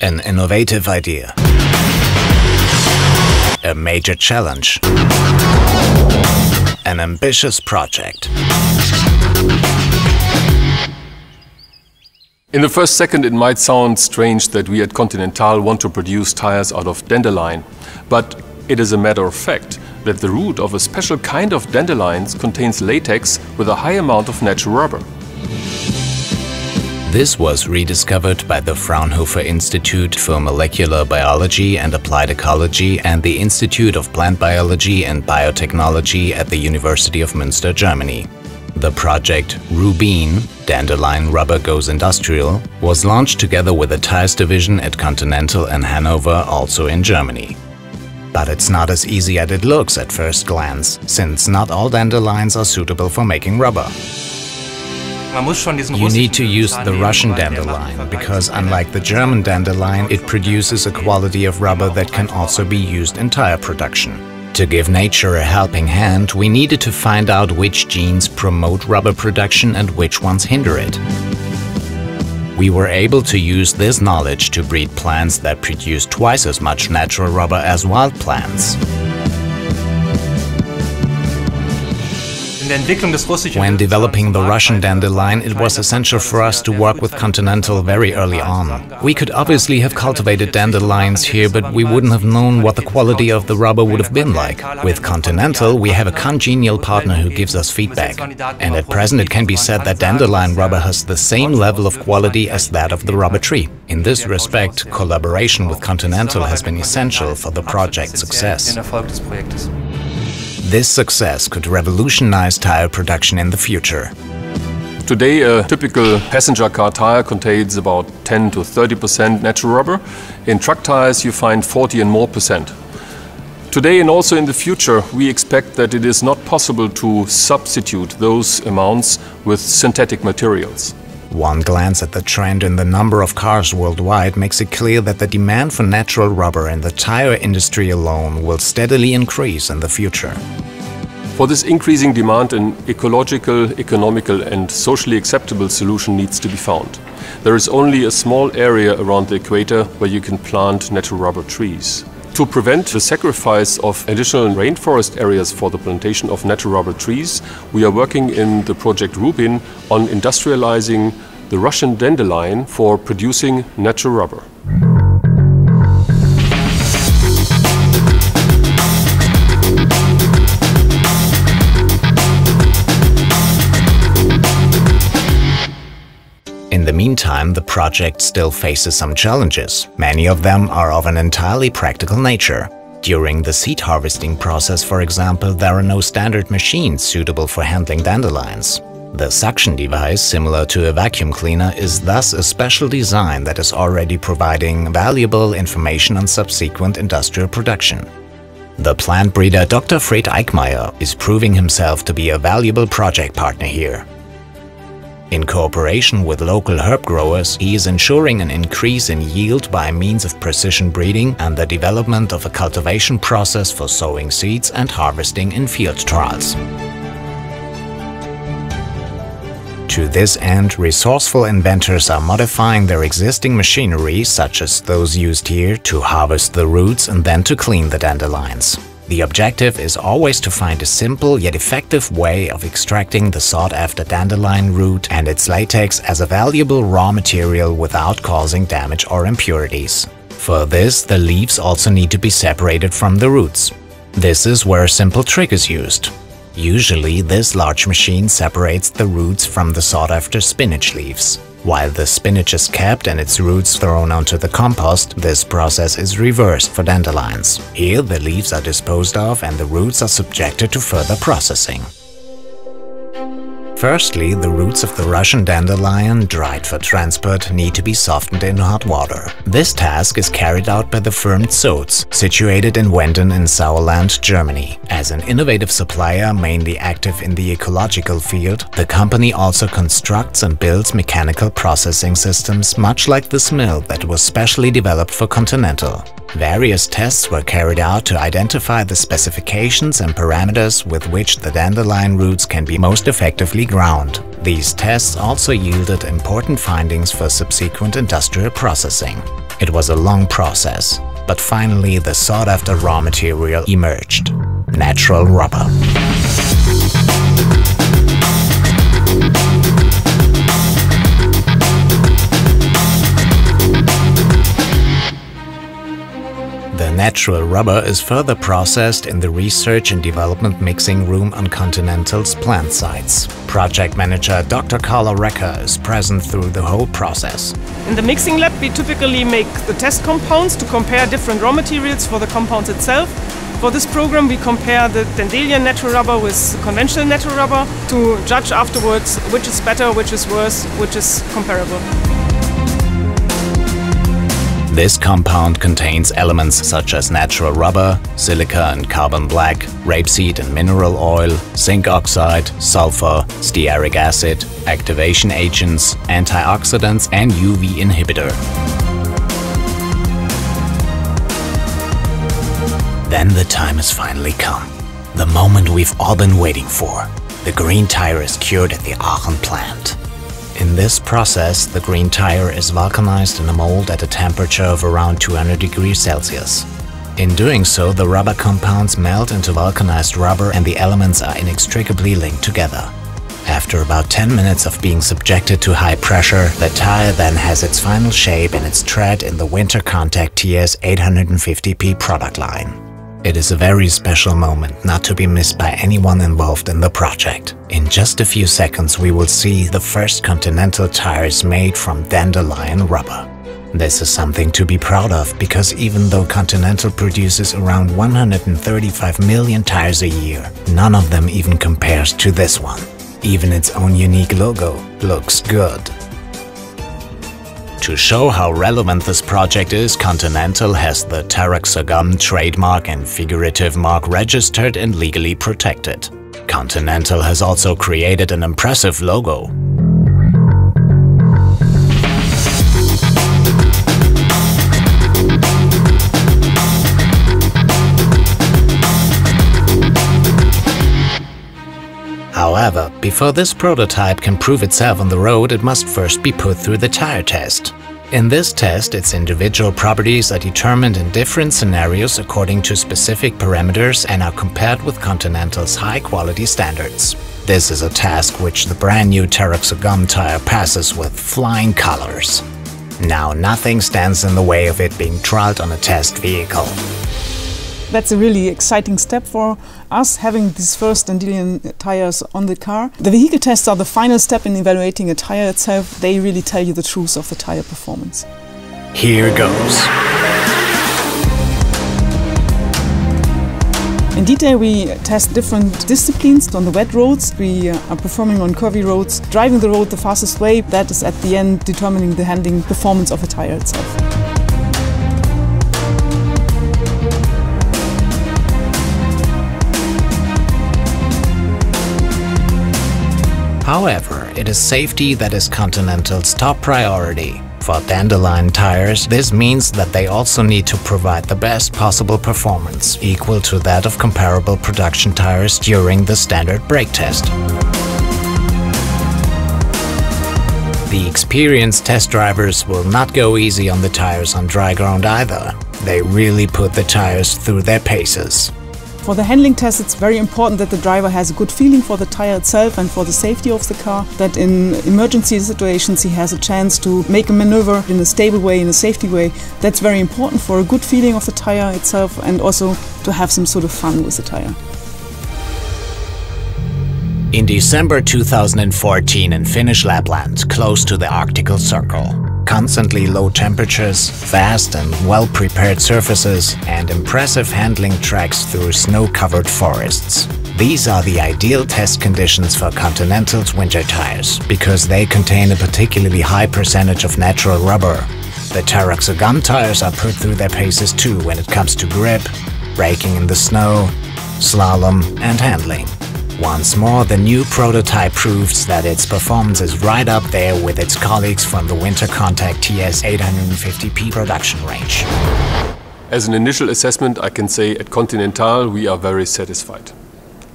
An innovative idea. A major challenge. An ambitious project. In the first second, it might sound strange that we at Continental want to produce tires out of dandelion, but it is a matter of fact that the root of a special kind of dandelions contains latex with a high amount of natural rubber. This was rediscovered by the Fraunhofer Institute for Molecular Biology and Applied Ecology and the Institute of Plant Biology and Biotechnology at the University of Münster, Germany. The project Rubin, Dandelion Rubber Goes Industrial, was launched together with the tires division at Continental in Hanover, also in Germany. But it's not as easy as it looks at first glance, since not all dandelions are suitable for making rubber. You need to use the Russian dandelion, because unlike the German dandelion, it produces a quality of rubber that can also be used in tire production. To give nature a helping hand, we needed to find out which genes promote rubber production and which ones hinder it. We were able to use this knowledge to breed plants that produce twice as much natural rubber as wild plants. When developing the Russian dandelion, it was essential for us to work with Continental very early on. We could obviously have cultivated dandelions here, but we wouldn't have known what the quality of the rubber would have been like. With Continental, we have a congenial partner who gives us feedback. And at present it can be said that dandelion rubber has the same level of quality as that of the rubber tree. In this respect, collaboration with Continental has been essential for the project's success. This success could revolutionize tire production in the future. Today, a typical passenger car tire contains about 10 to 30% natural rubber. In truck tires, you find 40 and more percent. Today and also in the future, we expect that it is not possible to substitute those amounts with synthetic materials. One glance at the trend in the number of cars worldwide makes it clear that the demand for natural rubber in the tire industry alone will steadily increase in the future. For this increasing demand, an ecological, economical and socially acceptable solution needs to be found. There is only a small area around the equator where you can plant natural rubber trees. To prevent the sacrifice of additional rainforest areas for the plantation of natural rubber trees, we are working in the project Rubin on industrializing the Russian dandelion for producing natural rubber. In the meantime, the project still faces some challenges. Many of them are of an entirely practical nature. During the seed harvesting process, for example, there are no standard machines suitable for handling dandelions. The suction device, similar to a vacuum cleaner, is thus a special design that is already providing valuable information on subsequent industrial production. The plant breeder Dr. Fred Eickmeyer is proving himself to be a valuable project partner here. In cooperation with local herb growers, he is ensuring an increase in yield by means of precision breeding and the development of a cultivation process for sowing seeds and harvesting in field trials. To this end, resourceful inventors are modifying their existing machinery, such as those used here, to harvest the roots and then to clean the dandelions. The objective is always to find a simple yet effective way of extracting the sought-after dandelion root and its latex as a valuable raw material without causing damage or impurities. For this, the leaves also need to be separated from the roots. This is where a simple trick is used. Usually, this large machine separates the roots from the sought-after spinach leaves. While the spinach is kept and its roots thrown onto the compost, this process is reversed for dandelions. Here, the leaves are disposed of and the roots are subjected to further processing. Firstly, the roots of the Russian dandelion, dried for transport, need to be softened in hot water. This task is carried out by the firm Zoetz, situated in Wenden in Sauerland, Germany. As an innovative supplier mainly active in the ecological field, the company also constructs and builds mechanical processing systems much like this mill that was specially developed for Continental. Various tests were carried out to identify the specifications and parameters with which the dandelion roots can be most effectively ground. These tests also yielded important findings for subsequent industrial processing. It was a long process, but finally the sought-after raw material emerged: natural rubber. The natural rubber is further processed in the research and development mixing room on Continental's plant sites. Project manager Dr. Carla Recker is present through the whole process. In the mixing lab, we typically make the test compounds to compare different raw materials for the compounds itself. For this program, we compare the Dandelion natural rubber with conventional natural rubber to judge afterwards which is better, which is worse, which is comparable. This compound contains elements such as natural rubber, silica and carbon black, rapeseed and mineral oil, zinc oxide, sulfur, stearic acid, activation agents, antioxidants and UV inhibitor. Then the time has finally come. The moment we've all been waiting for. The green tire is cured at the Aachen plant. In this process, the green tire is vulcanized in a mold at a temperature of around 200 degrees Celsius. In doing so, the rubber compounds melt into vulcanized rubber and the elements are inextricably linked together. After about 10 minutes of being subjected to high pressure, the tire then has its final shape and its tread in the Winter Contact TS 850P product line. It is a very special moment not to be missed by anyone involved in the project. In just a few seconds we will see the first Continental tires made from dandelion rubber. This is something to be proud of because even though Continental produces around 135 million tires a year, none of them even compares to this one. Even its own unique logo looks good. To show how relevant this project is, Continental has the Taraxagum trademark and figurative mark registered and legally protected. Continental has also created an impressive logo. However, before this prototype can prove itself on the road, it must first be put through the tire test. In this test, its individual properties are determined in different scenarios according to specific parameters and are compared with Continental's high-quality standards. This is a task which the brand new Taraxagum tire passes with flying colors. Now nothing stands in the way of it being trialed on a test vehicle. That's a really exciting step for us, having these first Dandelion tires on the car. The vehicle tests are the final step in evaluating a tire itself. They really tell you the truth of the tire performance. Here goes. In detail, we test different disciplines. On the wet roads, we are performing on curvy roads, driving the road the fastest way. That is at the end determining the handling performance of the tire itself. However, it is safety that is Continental's top priority. For dandelion tires, this means that they also need to provide the best possible performance, equal to that of comparable production tires during the standard brake test. The experienced test drivers will not go easy on the tires on dry ground either. They really put the tires through their paces. For the handling test, it's very important that the driver has a good feeling for the tire itself and for the safety of the car, that in emergency situations he has a chance to make a maneuver in a stable way, in a safety way. That's very important for a good feeling of the tire itself and also to have some sort of fun with the tire. In December 2014 in Finnish Lapland, close to the Arctic Circle, constantly low temperatures, vast and well-prepared surfaces, and impressive handling tracks through snow-covered forests. These are the ideal test conditions for Continental's winter tires, because they contain a particularly high percentage of natural rubber. The Taraxagum tires are put through their paces too when it comes to grip, braking in the snow, slalom, and handling. Once more, the new prototype proves that its performance is right up there with its colleagues from the Winter Contact TS 850P production range. As an initial assessment, I can say at Continental we are very satisfied.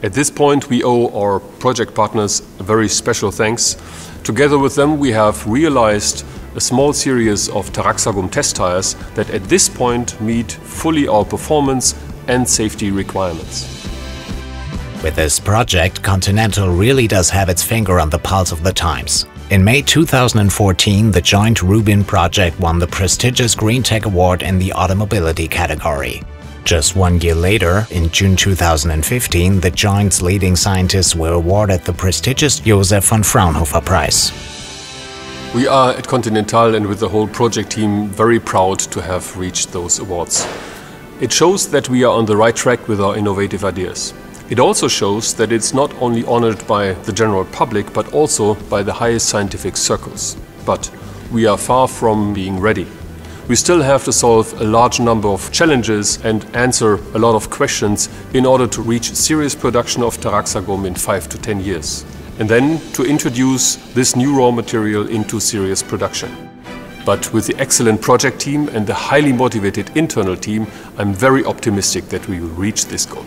At this point, we owe our project partners a very special thanks. Together with them, we have realized a small series of Taraxagum test tires that at this point meet fully our performance and safety requirements. With this project, Continental really does have its finger on the pulse of the times. In May 2014, the joint Rubin project won the prestigious Green Tech Award in the Automobility category. Just 1 year later, in June 2015, the joint's leading scientists were awarded the prestigious Josef von Fraunhofer Prize. We are at Continental and with the whole project team very proud to have reached those awards. It shows that we are on the right track with our innovative ideas. It also shows that it's not only honored by the general public but also by the highest scientific circles. But we are far from being ready. We still have to solve a large number of challenges and answer a lot of questions in order to reach serious production of Taraxagum in 5 to 10 years. And then to introduce this new raw material into serious production. But with the excellent project team and the highly motivated internal team, I'm very optimistic that we will reach this goal.